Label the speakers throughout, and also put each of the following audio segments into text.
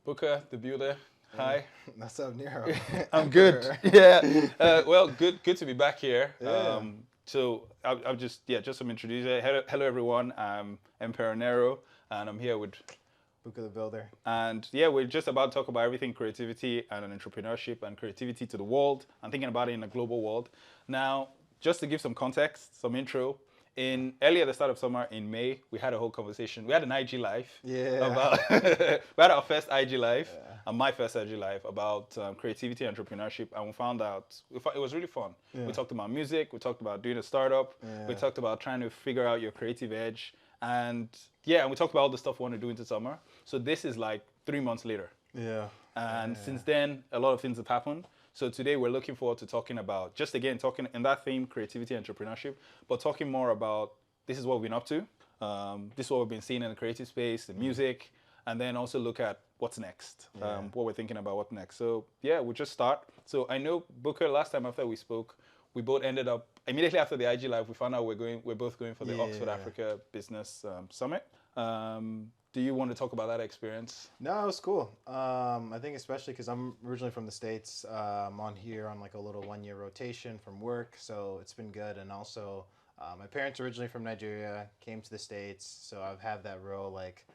Speaker 1: Buka, the builder. Hi.
Speaker 2: What's up, Nero?
Speaker 1: I'm good. Yeah. Well, good to be back here.
Speaker 2: Yeah.
Speaker 1: So I'll just some introduction. Hello everyone. I'm Emperor Nero, and I'm here with,
Speaker 2: Buka the Builder.
Speaker 1: and yeah, we're just about to talk about everything creativity and entrepreneurship and creativity to the world. I'm thinking about it in a global world. Now, just to give some context, some intro. In earlier the start of summer in May, we had a whole conversation. We had an IG live
Speaker 2: Yeah.
Speaker 1: about we had our first IG live
Speaker 2: Yeah.
Speaker 1: and my first IG live about creativity and entrepreneurship, and we found out it was really fun.
Speaker 2: Yeah.
Speaker 1: We talked about music, we talked about doing a startup, we
Speaker 2: Yeah.
Speaker 1: talked about trying to figure out your creative edge, and yeah, and we talked about all the stuff we want to do into summer. So this is like 3 months later.
Speaker 2: Yeah.
Speaker 1: And
Speaker 2: Yeah.
Speaker 1: since then, a lot of things have happened. So today we're looking forward to talking about, just again, talking in that theme, creativity and entrepreneurship, but talking more about this is what we've been up to. This is what we've been seeing in the creative space, the music, and then also look at what's next,
Speaker 2: Yeah.
Speaker 1: what we're thinking about, what next. So yeah, we'll just start. So I know, Booker, last time after we spoke, we both ended up, immediately after the IG Live, we found out we're both going for the Oxford
Speaker 2: Yeah.
Speaker 1: Africa Business Summit. Do you want to talk about that experience?
Speaker 2: No, it was cool. I think especially because I'm originally from the States. I'm on here on like a little 1 year rotation from work, so it's been good. And also, my parents are originally from Nigeria, came to the States, so I've had that real like,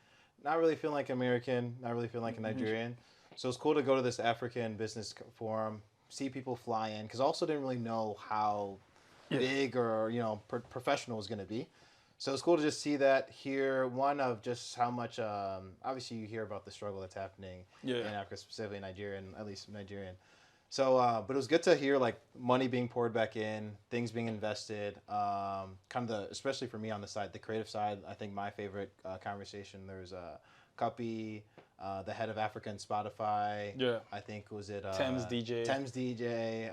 Speaker 2: not really feeling like American, not really feeling like a Nigerian. So it's cool to go to this African business forum, see people fly in, because I also didn't really know how
Speaker 1: Yeah.
Speaker 2: big or professional it was going to be. So it's cool to just see that, hear one of just how much. Obviously, you hear about the struggle that's happening
Speaker 1: Yeah.
Speaker 2: in Africa, specifically Nigeria, and at least Nigerian. So, but it was good to hear like money being poured back in, things being invested. Kind of especially for me on the side, the creative side. I think my favorite conversation. There's Cuppy, the head of Africa and Spotify.
Speaker 1: Yeah.
Speaker 2: I think was it
Speaker 1: Thames DJ.
Speaker 2: Thames DJ.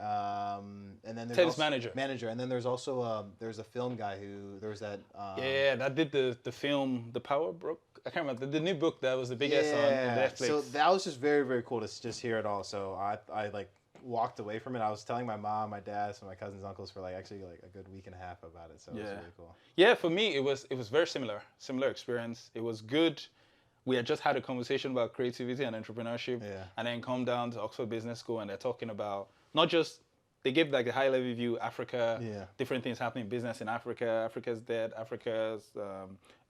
Speaker 2: And then there's
Speaker 1: Thames
Speaker 2: also,
Speaker 1: manager.
Speaker 2: Manager, and then there's also there's a film guy who there was that.
Speaker 1: Yeah, that did the film, The Power Book. I can't remember the new book that was the biggest on Netflix.
Speaker 2: So that was just very, very cool to just hear it all. So I like walked away from it. I was telling my mom, my dad, some of my cousins, uncles for like actually like a good week and a half about it. So it was really cool.
Speaker 1: Yeah, for me it was very similar experience. It was good. We had just had a conversation about creativity and entrepreneurship,
Speaker 2: Yeah.
Speaker 1: and then come down to Oxford Business School, and they're talking about not just they gave like a high level view, Africa,
Speaker 2: Yeah.
Speaker 1: different things happening in business in Africa, Africa's dead, Africa's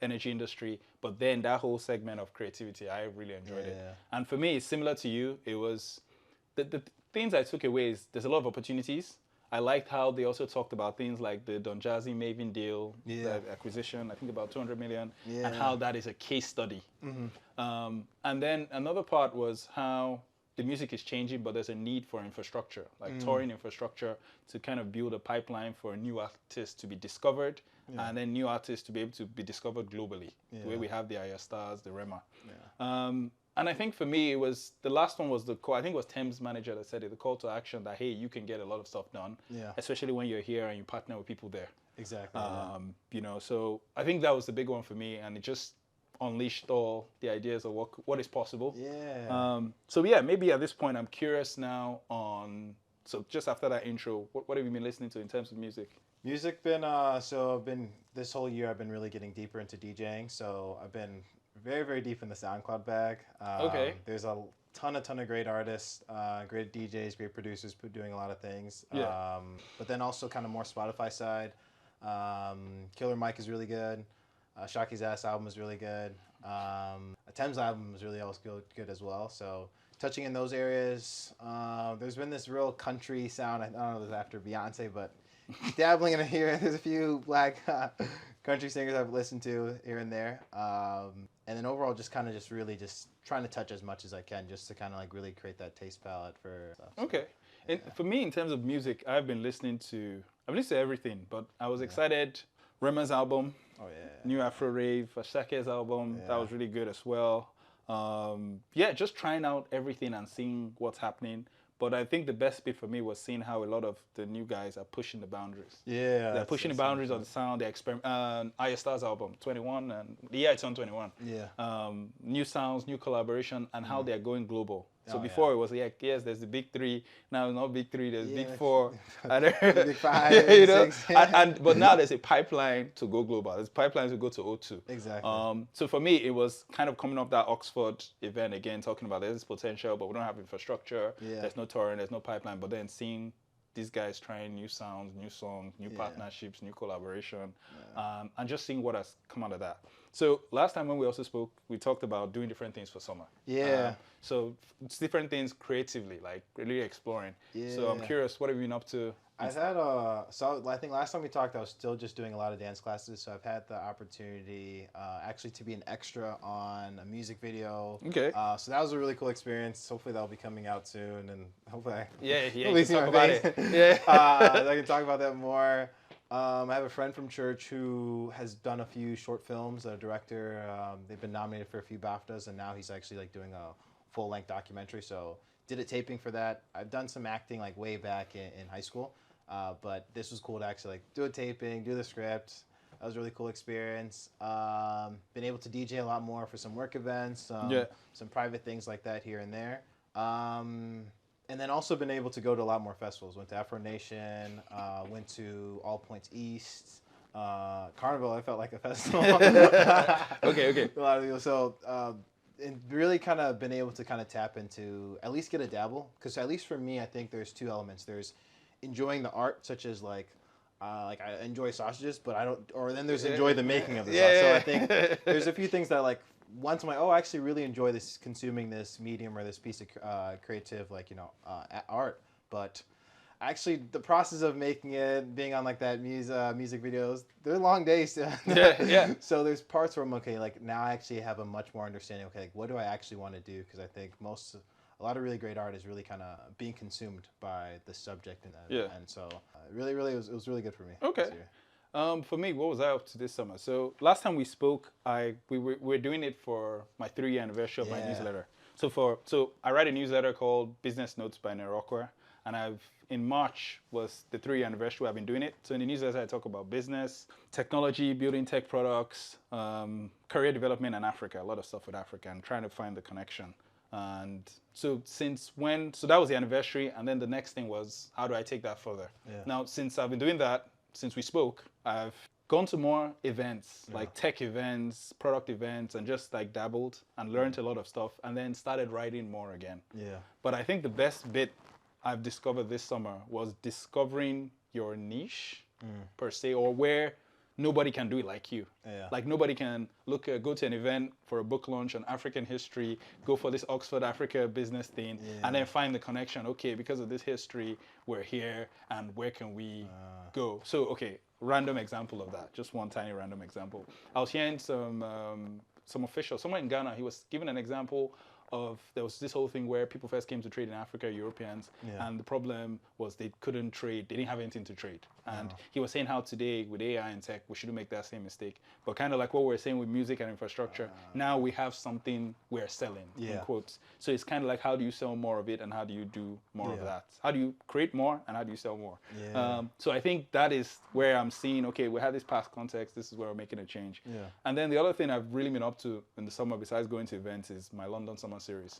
Speaker 1: energy industry, but then that whole segment of creativity, I really enjoyed it.
Speaker 2: Yeah.
Speaker 1: And for me, similar to you, it was the things I took away is there's a lot of opportunities. I liked how they also talked about things like the Don Jazzy Maven deal,
Speaker 2: Yeah.
Speaker 1: the acquisition, I think about 200 million,
Speaker 2: Yeah.
Speaker 1: and how that is a case study. And then another part was how the music is changing, but there's a need for infrastructure, like touring infrastructure to kind of build a pipeline for new artists to be discovered, and then new artists to be able to be discovered globally, the way we have the Aya Stars, the Rema. And I think for me, it was the last one was the call. I think it was Thames manager that said it, the call to action that, hey, you can get a lot of stuff done,
Speaker 2: Yeah.
Speaker 1: especially when you're here and you partner with people there.
Speaker 2: Exactly.
Speaker 1: So I think that was the big one for me, and it just unleashed all the ideas of what is possible.
Speaker 2: Yeah.
Speaker 1: So yeah, maybe at this point, I'm curious now on. So just after that intro, what have you been listening to in terms of music?
Speaker 2: Music been so I've been this whole year I've been really getting deeper into DJing. So I've been very, very deep in the SoundCloud bag.
Speaker 1: Okay.
Speaker 2: There's a ton of great artists, great DJs, great producers doing a lot of things.
Speaker 1: Yeah.
Speaker 2: But then also kind of more Spotify side. Killer Mike is really good. Shaki's Ass album is really good. Thames album is really also good as well. So touching in those areas. There's been this real country sound. I don't know if it's after Beyonce, but dabbling in it here. There's a few black country singers I've listened to here and there. And then overall, just kind of just really just trying to touch as much as I can, just to kind of like really create that taste palette for stuff. So,
Speaker 1: Okay. And for me, in terms of music, I've listened to everything, but I was excited. Rema's album,
Speaker 2: Oh yeah.
Speaker 1: new Afro Rave, Ashake's album, that
Speaker 2: Yeah.
Speaker 1: was really good as well. Yeah, just trying out everything and seeing what's happening. But I think the best bit for me was seeing how a lot of the new guys are pushing the boundaries.
Speaker 2: Yeah.
Speaker 1: They're pushing the boundaries of the sound. They experiment. Aya Star's album, 21, and yeah, it's on 21.
Speaker 2: Yeah.
Speaker 1: New sounds, new collaboration, and how they're going global. So
Speaker 2: Oh,
Speaker 1: before
Speaker 2: yeah.
Speaker 1: it was like, yes, there's the big three. Now it's not big three, there's big
Speaker 2: Yeah.
Speaker 1: four. And
Speaker 2: Big five,
Speaker 1: you
Speaker 2: big
Speaker 1: know,
Speaker 2: six.
Speaker 1: but now there's a pipeline to go global. There's a pipeline to go to O2.
Speaker 2: Exactly.
Speaker 1: So for me, it was kind of coming up that Oxford event again, talking about there's potential, but we don't have infrastructure.
Speaker 2: Yeah.
Speaker 1: There's no touring, there's no pipeline. But then seeing these guys trying new sounds, new songs, new
Speaker 2: Yeah.
Speaker 1: partnerships, new collaboration, and just seeing what has come out of that. So last time when we also spoke, we talked about doing different things for summer.
Speaker 2: Yeah.
Speaker 1: So it's different things creatively, like really exploring. So I'm
Speaker 2: Yeah.
Speaker 1: curious, what have you been up to?
Speaker 2: I've had so I think last time we talked, I was still just doing a lot of dance classes. So I've had the opportunity actually to be an extra on a music video.
Speaker 1: Okay.
Speaker 2: So that was a really cool experience. Hopefully that'll be coming out soon, and hopefully
Speaker 1: Yeah,
Speaker 2: at
Speaker 1: you
Speaker 2: least
Speaker 1: can talk
Speaker 2: my
Speaker 1: about
Speaker 2: face.
Speaker 1: it. Yeah.
Speaker 2: I can talk about that more. I have a friend from church who has done a few short films. A director. They've been nominated for a few BAFTAs, and now he's actually like doing a full-length documentary. So did a taping for that. I've done some acting like way back in high school. But this was cool to actually like do a taping, do the script. That was a really cool experience. Been able to DJ a lot more for some work events, some private things like that here and there. And then also been able to go to a lot more festivals. Went to Afronation, went to All Points East, Carnival. I felt like a festival.
Speaker 1: Okay.
Speaker 2: A lot of people. So and really kind of been able to kind of tap into at least get a dabble. Because at least for me, I think there's two elements. There's enjoying the art, such as like I enjoy sausages, but I don't. Or then there's enjoy the making of the sauce. So I think there's a few things that like once I'm like, oh, I actually really enjoy this consuming this medium or this piece of creative like art, but actually the process of making it, being on like that music videos, they're long days.
Speaker 1: Yeah.
Speaker 2: So there's parts where I'm okay. Like now I actually have a much more understanding. Okay, like what do I actually want to do? Because I think a lot of really great art is really kind of being consumed by the subject and so really it was really good for me.
Speaker 1: Okay.
Speaker 2: This year.
Speaker 1: For me, what was I up to this summer? So last time we spoke, we were doing it for my 3-year anniversary of my newsletter. So I write a newsletter called Business Notes by Nero, and in March was the 3-year anniversary. I've been doing it. So in the newsletter, I talk about business, technology, building tech products, career development, and Africa. A lot of stuff with Africa, and trying to find the connection. And so so that was the anniversary, and then the next thing was, how do I take that further?
Speaker 2: Yeah.
Speaker 1: Now, since I've been doing that, since we spoke, I've gone to more events, like tech events, product events, and just like dabbled and learned a lot of stuff, and then started writing more again.
Speaker 2: Yeah.
Speaker 1: But I think the best bit I've discovered this summer was discovering your niche per se, or where nobody can do it like you.
Speaker 2: Yeah.
Speaker 1: Like nobody can go to an event for a book launch on African history, go for this Oxford Africa business thing, and then find the connection. Okay, because of this history, we're here, and where can we go? So, okay, random example of that. Just one tiny random example. I was hearing some official, somewhere in Ghana, he was giving an example of, there was this whole thing where people first came to trade in Africa, Europeans, and the problem was they couldn't trade, they didn't have anything to trade. And he was saying how today with AI and tech, we shouldn't make that same mistake. But kind of like what we're saying with music and infrastructure, now we have something we're selling, in quotes. So it's kind of like, how do you sell more of it, and how do you do more of that? How do you create more, and how do you sell more? So I think that is where I'm seeing, okay, we have this past context, this is where we're making a change. And then the other thing I've really been up to in the summer, besides going to events, is my London Summer Series.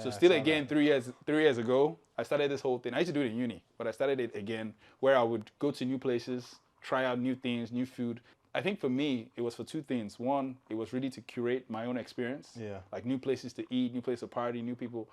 Speaker 1: So still again, 3 years ago, I started this whole thing. I used to do it in uni, but I started it again, where I would go to new places, try out new things, new food. I think for me, it was for two things. One, it was really to curate my own experience, like new places to eat, new place to party, new people,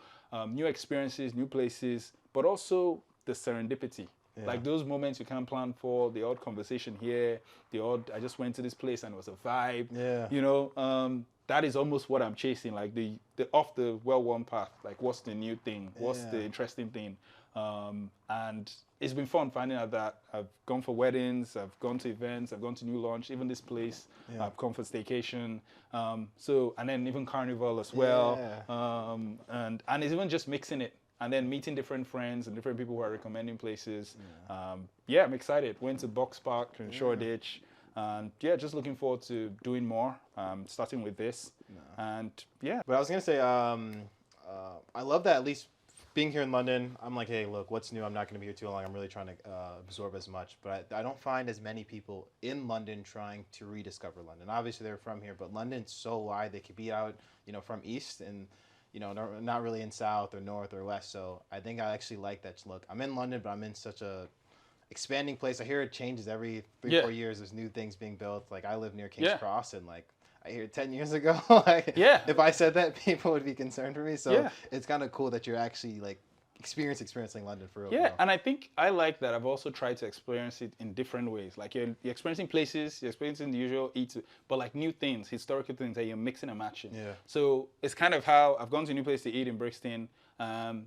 Speaker 1: new experiences, new places, but also the serendipity. Like those moments you can't plan for, the odd conversation here, I just went to this place and it was a vibe, you know. That is almost what I'm chasing, like the off the well-worn path. Like, what's the new thing? What's the interesting thing? And it's been fun finding out that I've gone for weddings, I've gone to events, I've gone to new launch, even this place, I've gone for staycation. And then even Carnival as well. And it's even just mixing it. And then meeting different friends and different people who are recommending places. I'm excited. Went to Box Park and Shoreditch. And just looking forward to doing more, starting with this. And
Speaker 2: But I was going to say, I love that at least being here in London, I'm like, hey, look, what's new? I'm not going to be here too long. I'm really trying to absorb as much. But I don't find as many people in London trying to rediscover London. Obviously, they're from here, but London's so wide. They could be out, from east and not really in South or North or West. So I think I actually like that look. I'm in London, but I'm in such a expanding place. I hear it changes every 3-4 years. There's new things being built. Like I live near King's Cross, and like I hear 10 years ago, like if I said that, people would be concerned for me. So it's kind of cool that you're actually like experiencing London for real.
Speaker 1: Yeah, and I think I like that. I've also tried to experience it in different ways. Like you're experiencing places, you're experiencing the usual eats, but like new things, historical things that you're mixing and matching.
Speaker 2: Yeah.
Speaker 1: So it's kind of how I've gone to a new place to eat in Brixton.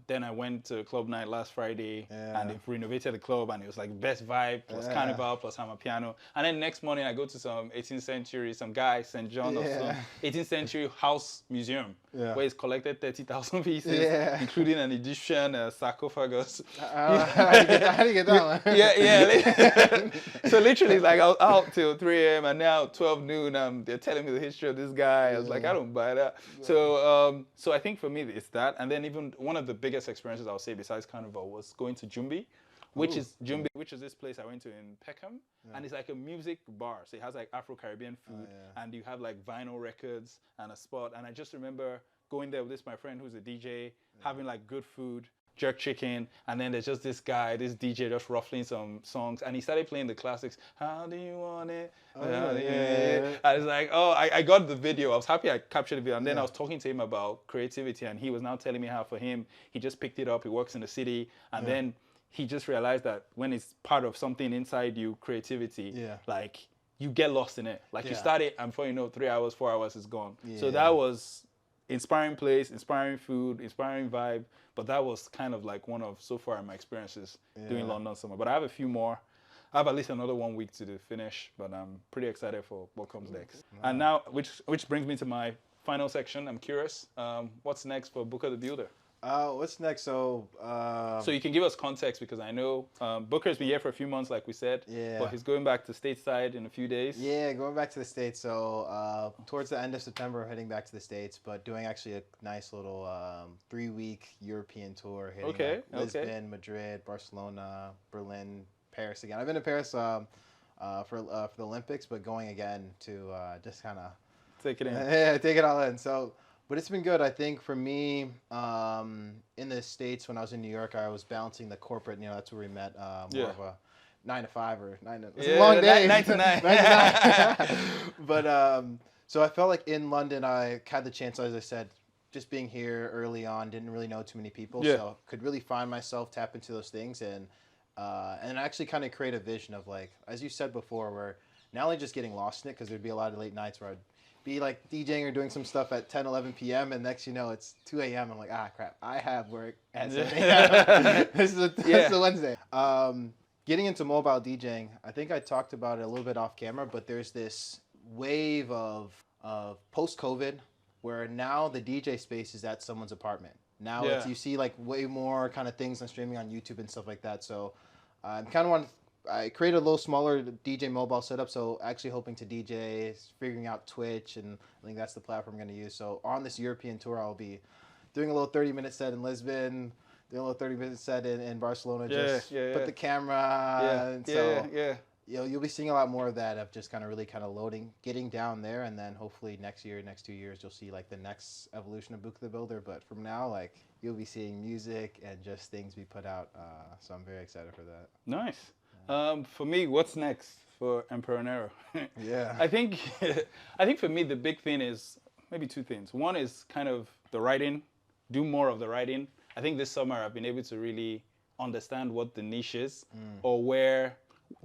Speaker 1: Then I went to club night last Friday, and they've renovated the club, and it was like best vibe plus Carnival plus Amapiano. And then next morning I go to some 18th century, some guy St. John or some 18th century house museum where he's collected 30,000 pieces, including an Egyptian sarcophagus.
Speaker 2: How do you get that one?
Speaker 1: Yeah. So literally, like I was out till 3 a.m. and now 12 noon. They're telling me the history of this guy. I was like, I don't buy that. So I think for me it's that, and then even one of the biggest experiences I would say besides Carnival was going to Jumbi, which is this place I went to in Peckham, and it's like a music bar. So it has like Afro-Caribbean food, and you have like vinyl records and a spot. And I just remember going there with my friend who's a DJ, having like good food, jerk chicken, and then there's just this guy, this DJ just ruffling some songs, and he started playing the classics. How do you want it? I was like, I got the video. I was happy I captured the video, and then I was talking to him about creativity, and he was now telling me how for him, he just picked it up. He works in the city, and then he just realized that when it's part of something inside you, creativity, like you get lost in it. Like you start it, and before you know, 3 hours, 4 hours is gone. So that was inspiring place, inspiring food, inspiring vibe. But that was kind of like one of, so far, my experiences doing London summer. But I have a few more. I have at least another 1 week to finish, but I'm pretty excited for what comes next. Wow. And now, which brings me to my final section. I'm curious, what's next for Buka the Builder?
Speaker 2: What's next? So
Speaker 1: you can give us context, because I know Booker's been here for a few months, like we said. But he's going back to stateside in a few days.
Speaker 2: Yeah, going back to the States. So towards the end of September, we're heading back to the States, but doing actually a nice little 3-week European tour, hitting Lisbon, Madrid, Barcelona, Berlin, Paris again. I've been to Paris for the Olympics, but going again to just kind of
Speaker 1: take it in.
Speaker 2: Yeah, take it all in. So. But it's been good. I think for me, in the States, when I was in New York, I was balancing the corporate, that's where we met, more of a 9 to 5 or 9 to... It's a long day.
Speaker 1: 9 to 9.
Speaker 2: 9 to 9. But, so I felt like in London, I had the chance, as I said, just being here early on, didn't really know too many people. So could really find myself, tap into those things, and actually kind of create a vision of, like, as you said before, where not only just getting lost in it, because there'd be a lot of late nights where I'd be like DJing or doing some stuff at 10, 11 p.m. and next it's 2 a.m. I'm like, crap, I have work at 7 a.m. This is a Wednesday. Getting into mobile DJing, I think I talked about it a little bit off camera, but there's this wave of post-COVID where now the DJ space is at someone's apartment. Now you see like way more kind of things on streaming on YouTube and stuff like that. So I'm kind of I created a little smaller DJ mobile setup, so actually hoping to DJ, figuring out Twitch, and I think that's the platform I'm going to use. So on this European tour, I'll be doing a little 30-minute set in Lisbon, doing a little 30-minute set in Barcelona, put the camera, and you'll be seeing a lot more of that, of just kind of really kind of loading, getting down there, and then hopefully next 2 years, you'll see like the next evolution of Buka the Builder. But from now, like you'll be seeing music and just things be put out, so I'm very excited for that.
Speaker 1: Nice. For me, what's next for Emperor Nero? I think for me, the big thing is maybe two things. One is kind of the writing, do more of the writing. I think this summer I've been able to really understand what the niche is, or where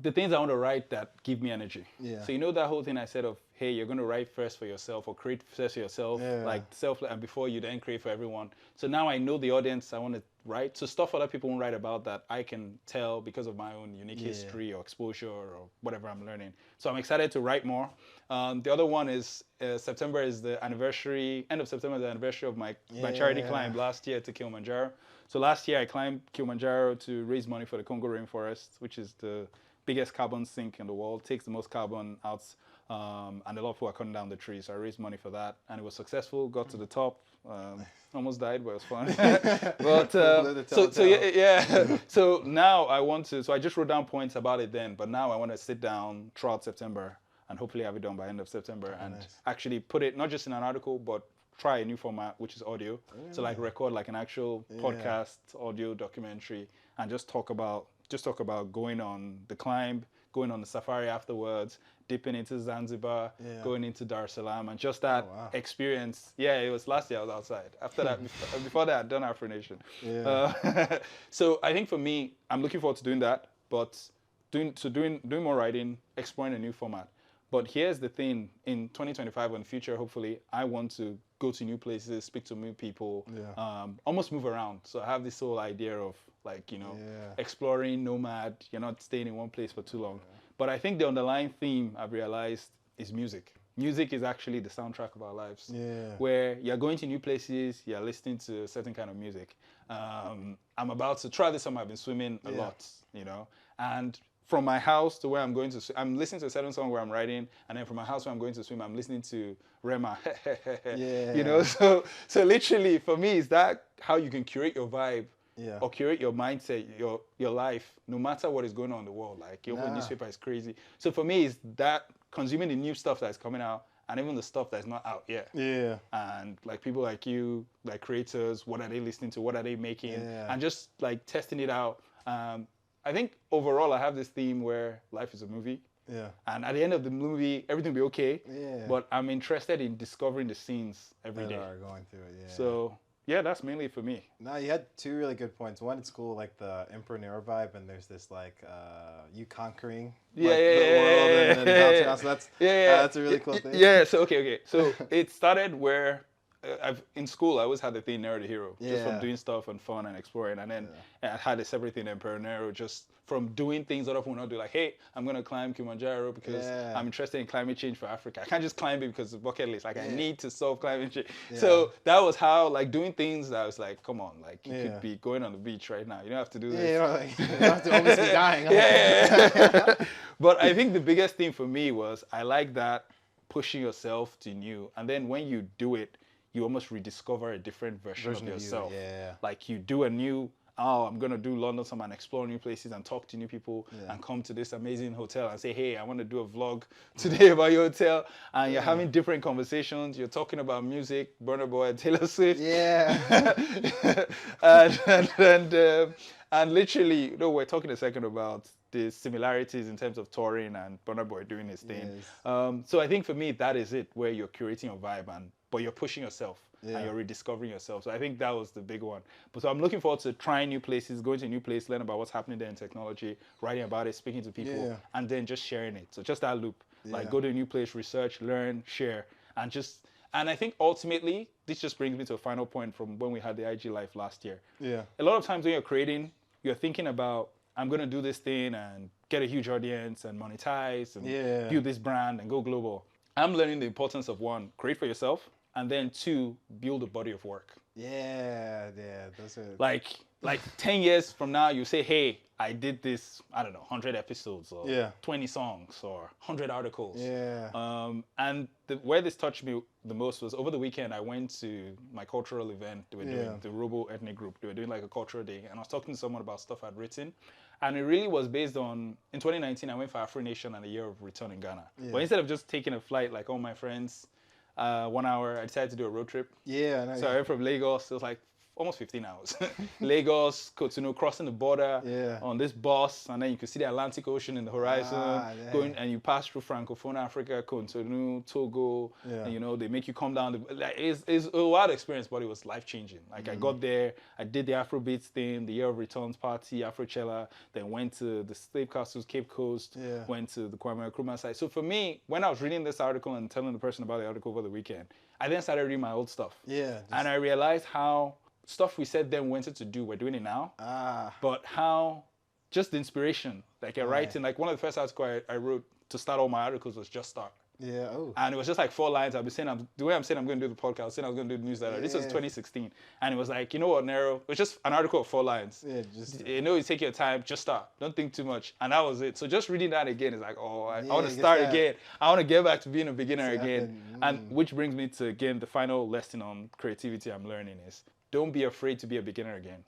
Speaker 1: the things I want to write that give me energy. So that whole thing I said of, hey, you're going to write first for yourself or create first for yourself, like self, and before you then create for everyone. So now I know the audience I want to write. So stuff other people won't write about that I can tell because of my own unique history or exposure or whatever I'm learning. So I'm excited to write more. The other one is September is the anniversary, end of September is the anniversary of my charity climb last year to Kilimanjaro. So last year I climbed Kilimanjaro to raise money for the Congo rainforest, which is the biggest carbon sink in the world, takes the most carbon out, and a lot of people are cutting down the trees. So I raised money for that, and it was successful. Got to the top, almost died, but it was fun. But so now I want to. So I just wrote down points about it then, but now I want to sit down throughout September and hopefully have it done by end of September and actually put it not just in an article, but try a new format, which is audio. So like record like an actual podcast, audio documentary, and just talk about going on the climb, going on the safari afterwards, dipping into Zanzibar, going into Dar es Salaam, and just that experience. Yeah, it was last year I was outside. After that, before that, I'd done Afronation. Yeah. So I think for me, I'm looking forward to doing that, but doing more writing, exploring a new format. But here's the thing, in 2025 and future, hopefully, I want to go to new places, speak to new people, almost move around. So I have this whole idea of like, exploring, nomad, you're not staying in one place for too long. But I think the underlying theme I've realized is music. Music is actually the soundtrack of our lives, where you're going to new places, you're listening to a certain kind of music. I'm about to try this summer, I've been swimming a lot, and from my house to where I'm going to, I'm listening to a certain song where I'm writing, and then from my house where I'm going to swim, I'm listening to Rema. So literally for me, is that how you can curate your vibe, or curate your mindset, your life, no matter what is going on in the world. Like your newspaper is crazy. So for me, is that consuming the new stuff that's coming out, and even the stuff that's not out yet. Yeah. And like people like you, like creators, what are they listening to? What are they making? And just like testing it out. I think overall I have this theme where life is a movie. Yeah. And at the end of the movie, everything will be okay. Yeah. But I'm interested in discovering the scenes every day. Are going through it, So yeah, that's mainly for me.
Speaker 2: No, you had two really good points. One, it's cool, like the Emperor Nero vibe, and there's this like you conquering the world and bouncing around. So that's a really cool thing.
Speaker 1: Yeah. So okay. So it started where. In school, I always had the thing Nero the hero, just from doing stuff and fun and exploring. And then I had a separate thing, Emperor Nero, just from doing things other people will not do. Like, hey, I'm going to climb Kilimanjaro because I'm interested in climate change for Africa. I can't just climb it because it's bucket list. Like, I need to solve climate change. So that was how, like, doing things that I was like, come on, like, you could be going on the beach right now. You don't have to do this.
Speaker 2: You don't have to almost be dying.
Speaker 1: But I think the biggest thing for me was I like that pushing yourself to new. And then when you do it, you almost rediscover a different version of yourself. Like you do a new, I'm going to do London some and explore new places and talk to new people and come to this amazing hotel and say, hey, I want to do a vlog today about your hotel. And you're having different conversations. You're talking about music, Burna Boy, Taylor Swift. And literally, we're talking a second about the similarities in terms of touring and Burna Boy doing his thing. So I think for me, that is it, where you're curating a vibe but you're pushing yourself and you're rediscovering yourself. So I think that was the big one. But so I'm looking forward to trying new places, going to a new place, learn about what's happening there in technology, writing about it, speaking to people, and then just sharing it. So just that loop, like go to a new place, research, learn, share, and I think ultimately, this just brings me to a final point from when we had the IG Live last year. A lot of times when you're creating, you're thinking about, I'm going to do this thing and get a huge audience and monetize and build this brand and go global. I'm learning the importance of one, create for yourself, and then two, build a body of work.
Speaker 2: Those are...
Speaker 1: Like 10 years from now, you say, hey, I did this, I don't know, 100 episodes or 20 songs or 100 articles. And where this touched me the most was over the weekend, I went to my cultural event. They were doing the Robo Ethnic Group. They were doing like a cultural day. And I was talking to someone about stuff I'd written. And it really was based on, in 2019, I went for Afronation and a year of return in Ghana. But instead of just taking a flight like all my friends, 1 hour, I decided to do a road trip. So I went from Lagos. It was like almost 15 hours. Lagos, Cotonou, crossing the border on this bus, and then you could see the Atlantic Ocean in the horizon, going, and you pass through Francophone Africa, Cotonou, Togo, and they make you come down. It's a wild experience, but it was life-changing. Like I got there, I did the Afrobeats thing, the Year of Returns party, Afrochella, then went to the Slave Castles, Cape Coast, went to the Kwame Nkrumah site. So for me, when I was reading this article and telling the person about the article over the weekend, I then started reading my old stuff. And I realized how stuff we said then wanted to do, we're doing it now. But how just the inspiration, like you're writing, like one of the first articles I wrote to start all my articles was Just Start. And it was just like 4 lines. I'll be saying, the way I'm saying I'm going to do the podcast, I was saying I was going to do the newsletter. This was 2016. And it was like, you know what, Nero? It was just an article of 4 lines. You take your time, just start. Don't think too much. And that was it. So just reading that again is like, I want to start again. I want to get back to being a beginner again. And which brings me to, again, the final lesson on creativity I'm learning is, don't be afraid to be a beginner again.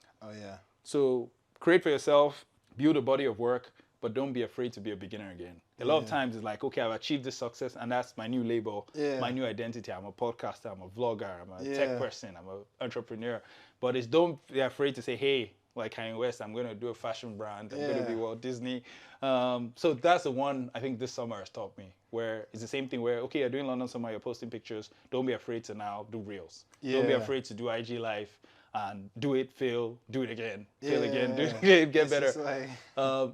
Speaker 1: So create for yourself, build a body of work, but don't be afraid to be a beginner again. A lot of times it's like, okay, I've achieved this success and that's my new label, my new identity. I'm a podcaster, I'm a vlogger, I'm a tech person, I'm an entrepreneur. But it's don't be afraid to say, hey, like Kanye West, I'm going to do a fashion brand. I'm going to be Walt Disney. So that's the one I think this summer has taught me, where it's the same thing where, okay, you're doing London Summer, you're posting pictures. Don't be afraid to now do Reels. Don't be afraid to do IG Live and do it, fail, do it again, fail again, do it again, get better. Like...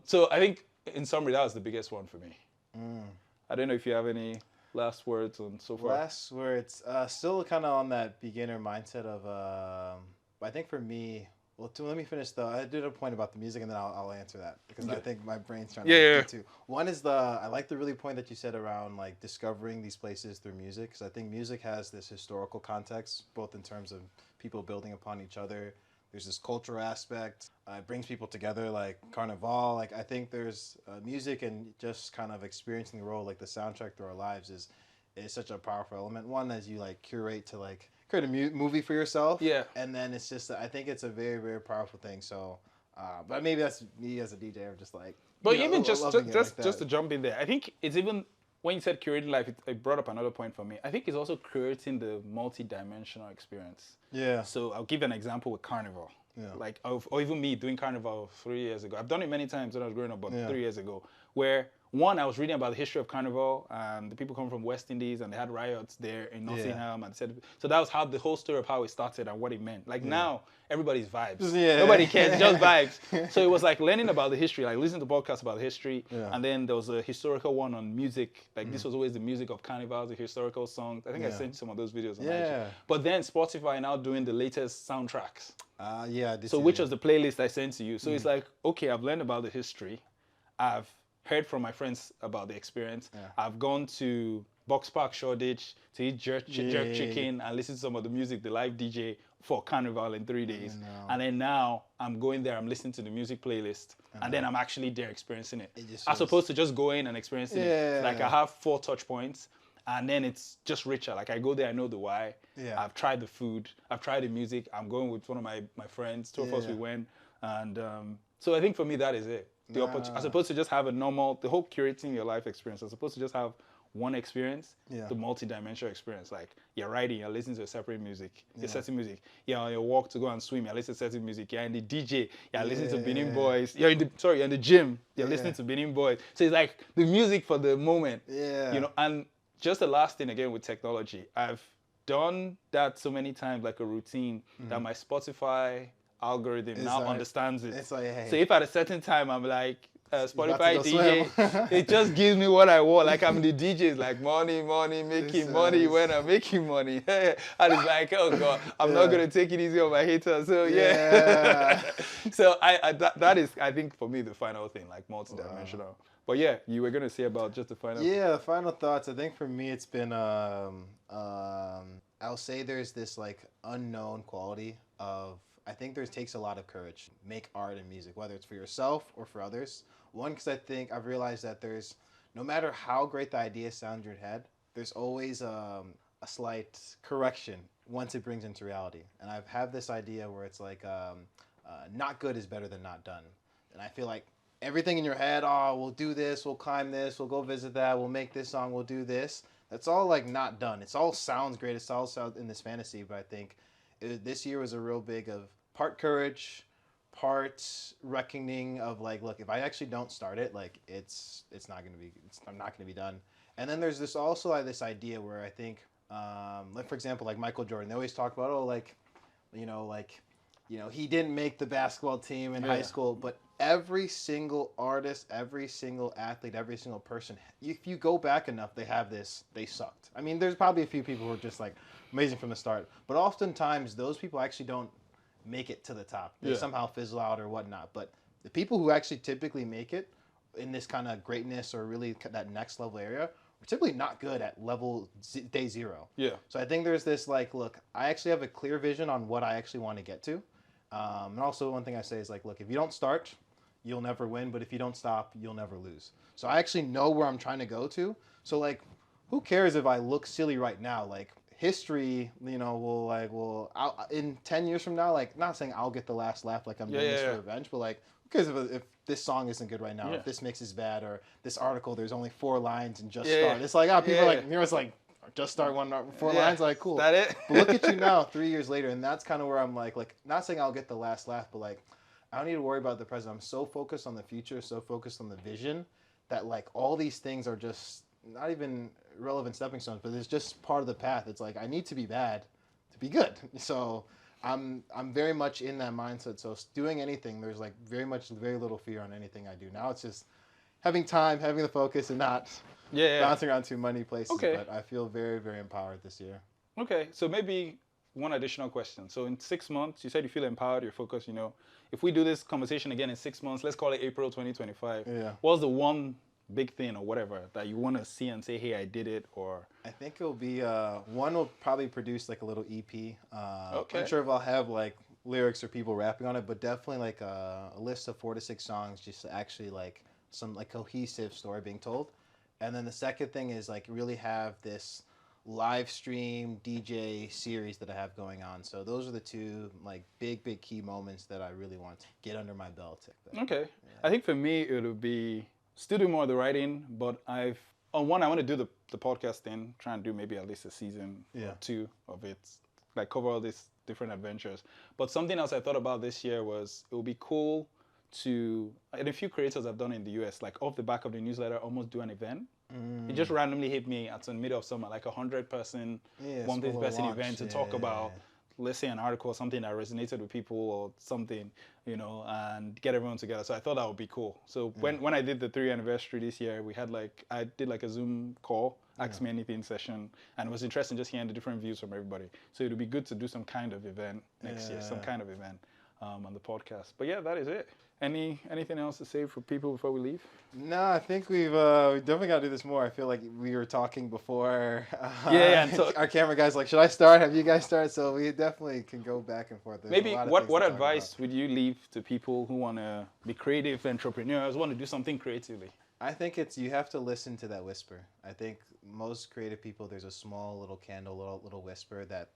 Speaker 1: so I think in summary, that was the biggest one for me. I don't know if you have any last words on so far.
Speaker 2: Last words, still kind of on that beginner mindset of, I think for me, well, let me finish I did a point about the music and then I'll answer that because I think my brain's trying to get to. One is I like the really point that you said around like discovering these places through music, because I think music has this historical context, both in terms of people building upon each other. There's this cultural aspect. It brings people together, like Carnival. Like I think there's music and just kind of experiencing the role, like the soundtrack through our lives is such a powerful element. One, as you like curate to like create a movie for yourself. Yeah. And then it's just, I think it's a very, very powerful thing. So, but maybe that's me as a DJ. I'm just like,
Speaker 1: but even just to jump in there, I think it's even, when you said curating life, it brought up another point for me. I think it's also creating the multidimensional experience. Yeah. So I'll give you an example with Carnival. Yeah. Like, or even me doing Carnival 3 years ago. I've done it many times when I was growing up, but 3 years ago, where one, I was reading about the history of Carnival, and the people come from West Indies, and they had riots there in Nottingham, and said, so that was how the whole story of how it started and what it meant. Like now, everybody's vibes. Nobody cares, just vibes. So it was like learning about the history, like listening to podcasts about the history, and then there was a historical one on music. Like this was always the music of Carnival, the historical songs. I think I sent you some of those videos on IG. But then Spotify now doing the latest soundtracks. So which was the playlist I sent to you. So it's like, okay, I've learned about the history. I've heard from my friends about the experience. I've gone to Box Park, Shoreditch to eat jerk chicken and listen to some of the music, the live DJ for Carnival in 3 days. And then now I'm going there, I'm listening to the music playlist, and then I'm actually there experiencing it. As opposed to just going and experiencing it. Like I have 4 touch points, and then it's just richer. Like I go there, I know the why. I've tried the food, I've tried the music. I'm going with one of my friends, 2 of us, we went. And so I think for me, that is it. The opportunity, as opposed to just have the whole curating your life experience, as opposed to just have one experience, the multi-dimensional experience. Like you're riding, you're listening to a separate music, you're setting music. You're on your walk to go and swim, you're listening to certain music. You're in the DJ, you're listening to Benin Boys. You're in the gym, you're listening to Benin Boys. So it's like the music for the moment. You know, and just the last thing again with technology, I've done that so many times, like a routine, that my Spotify algorithm now understands it. It's like, hey. So if at a certain time I'm like Spotify DJ, it just gives me what I want. Like I'm the DJ, it's like money, making money when I'm making money. And it's like, oh God, I'm not gonna take it easy on my haters. So so that is, I think for me, the final thing, like multidimensional. Wow. But yeah, you were gonna say about just the final.
Speaker 2: Yeah, the final thoughts. I think for me, it's been I'll say there's this like unknown quality of. I think takes a lot of courage to make art and music, whether it's for yourself or for others. One, because I think I've realized that no matter how great the idea sounds in your head, there's always a slight correction once it brings into reality. And I've had this idea where it's like, not good is better than not done. And I feel like everything in your head, we'll do this, we'll climb this, we'll go visit that, we'll make this song, we'll do this. That's all like not done. It's all sounds great. It's all sounds in this fantasy, but I think this year was a real big of part courage, part reckoning of like, look, if I actually don't start it, like I'm not gonna be done. And then there's this also like this idea where I think, like for example, like Michael Jordan, they always talk about, he didn't make the basketball team in high school, but every single artist, every single athlete, every single person, if you go back enough, they sucked. I mean, there's probably a few people who are just like amazing from the start, but oftentimes those people actually don't make it to the top. They somehow fizzle out or whatnot. But the people who actually typically make it in this kind of greatness or really that next level area are typically not good at level day zero. Yeah. So I think there's this like, look, I actually have a clear vision on what I actually want to get to. And also one thing I say is like, look, if you don't start, you'll never win. But if you don't stop, you'll never lose. So I actually know where I'm trying to go to. So like, who cares if I look silly right now? Like, history, in 10 years from now, like, not saying I'll get the last laugh, like I'm doing this for revenge, but like, because if this song isn't good right now, if this mix is bad, or this article, there's only 4 lines and just start. It's like, people are like, Nero's like, just start 4 lines, like, cool.
Speaker 1: Is that it?
Speaker 2: But look at you now, 3 years later, and that's kind of where I'm like, not saying I'll get the last laugh, but like, I don't need to worry about the present. I'm so focused on the future, so focused on the vision, that like all these things are just not even relevant stepping stones, but it's just part of the path. It's like, I need to be bad to be good. So I'm very much in that mindset. So doing anything, there's like very little fear on anything I do. Now it's just having time, having the focus, and not bouncing around too many places.
Speaker 1: Okay.
Speaker 2: But I feel very, very empowered this year.
Speaker 1: Okay, so maybe one additional question. So in 6 months, you said you feel empowered, you're focused, if we do this conversation again in 6 months, let's call it April 2025.
Speaker 2: Yeah.
Speaker 1: What's the one big thing or whatever that you want to see and say, hey, I did it? Or
Speaker 2: I think it'll be one will probably produce like a little EP.
Speaker 1: Okay.
Speaker 2: I'm not sure if I'll have like lyrics or people rapping on it, but definitely like a list of 4 to 6 songs, just to actually like some like cohesive story being told. And then the second thing is like really have this live stream DJ series that I have going on. So those are the 2 like big key moments that I really want to get under my belt.
Speaker 1: Okay. Yeah. I think for me it'll be still do more of the writing, but I want to do the podcast thing, try and do maybe at least a season or 2 of it, like cover all these different adventures. But something else I thought about this year was it would be cool to, and a few creators I've done in the US, like off the back of the newsletter, almost do an event. It just randomly hit me at the middle of summer, like 100-person, 150-person event to talk about, let's say, an article or something that resonated with people or something, and get everyone together. So I thought that would be cool. So when I did the 3rd anniversary this year, I did like a Zoom call, Ask Me Anything session, and it was interesting just hearing the different views from everybody. So it would be good to do some kind of event next year, some kind of event on the podcast. But yeah, that is it. Anything else to say for people before we leave?
Speaker 2: No, I think we definitely got to do this more. I feel like we were talking before.
Speaker 1: And so
Speaker 2: our camera guy's like, should I start? Have you guys started? So we definitely can go back and forth. There's
Speaker 1: maybe what advice would you leave to people who want to be creative entrepreneurs, want to do something creatively?
Speaker 2: I think you have to listen to that whisper. I think most creative people, there's a small little candle, little whisper that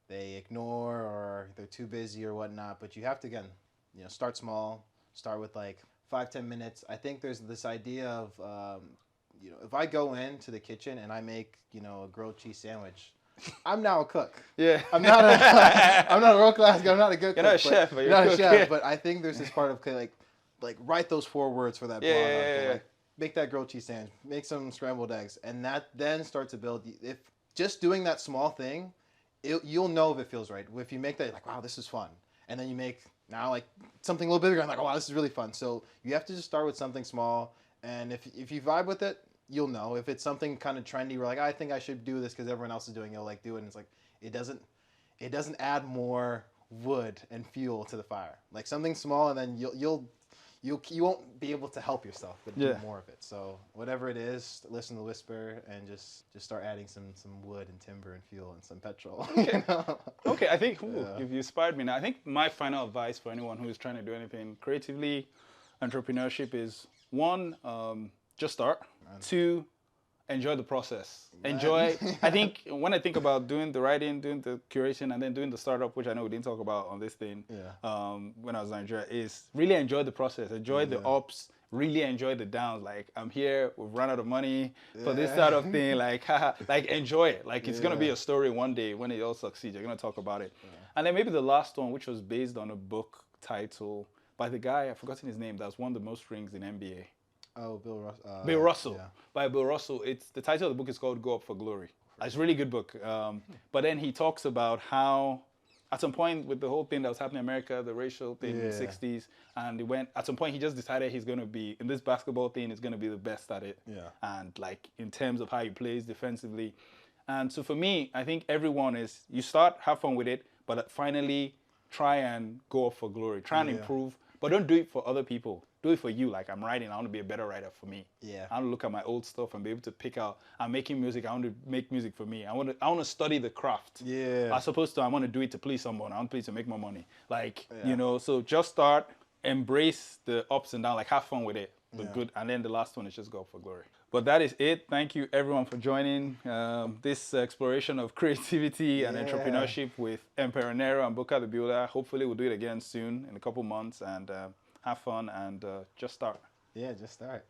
Speaker 2: they ignore, or they're too busy or whatnot. But you have to, again, start small. Start with like 5-10 minutes. I think there's this idea of, if I go into the kitchen and I make, a grilled cheese sandwich, I'm now a cook.
Speaker 1: Yeah.
Speaker 2: I'm not a world class guy. I'm not a good cook.
Speaker 1: You're not a chef, but you're
Speaker 2: not
Speaker 1: a
Speaker 2: chef.
Speaker 1: Yeah.
Speaker 2: But I think there's this part of like write those 4 words for that blog article. Like, make that grilled cheese sandwich. Make some scrambled eggs, and that then start to build. If just doing that small thing, you'll know if it feels right. If you make that, you're like, wow, this is fun, and then you make now like something a little bigger, and like, oh, wow, this is really fun. So you have to just start with something small, and if you vibe with it, you'll know. If it's something kind of trendy, where like, I think I should do this because everyone else is doing it, you'll like do it, and it's like it doesn't add more wood and fuel to the fire. Like something small, and then you won't be able to help yourself, but do more of it. So whatever it is, listen to the whisper and just start adding some wood and timber and fuel and some petrol.
Speaker 1: Okay. Okay, I think you've inspired me now. I think my final advice for anyone who is trying to do anything creatively, entrepreneurship is 1, just start. 2, enjoy the process. Enjoy. I think when I think about doing the writing, doing the curation, and then doing the startup, which I know we didn't talk about on this thing, when I was in Nigeria, is really enjoy the process. Enjoy the ups. Really enjoy the downs. Like, I'm here. We've run out of money for this startup thing. Like, like enjoy it. Like, it's gonna be a story one day when it all succeeds. You're gonna talk about it. And then maybe the last one, which was based on a book title by the guy, I've forgotten his name, that's won the most rings in NBA.
Speaker 2: Oh, Bill Russell.
Speaker 1: Bill Russell. Yeah. By Bill Russell. It's the title of the book is called Go Up for Glory. It's a really good book. But then he talks about how at some point with the whole thing that was happening in America, the racial thing in the 60s, and at some point he just decided he's going to be, in this basketball thing, he's going to be the best at it. Yeah. And like in terms of how he plays defensively. And so for me, I think everyone is, you start, have fun with it, but finally try and go up for glory. Try and improve, but don't do it for other people. Do it for you. Like, I'm writing, I want to be a better writer for me. Yeah. I want to look at my old stuff and be able to pick out, I'm making music, I want to make music for me. I want to study the craft. Yeah. As opposed to, I want to do it to please someone. I want to please to make more money. Like, so just start, embrace the ups and downs, like have fun with it. the good, and then the last one is just go for glory. But that is it. Thank you everyone for joining this exploration of creativity and entrepreneurship with Emperor Nero and Buka the Builder. Hopefully we'll do it again soon in a couple months, and have fun and just start.
Speaker 2: Yeah, just start.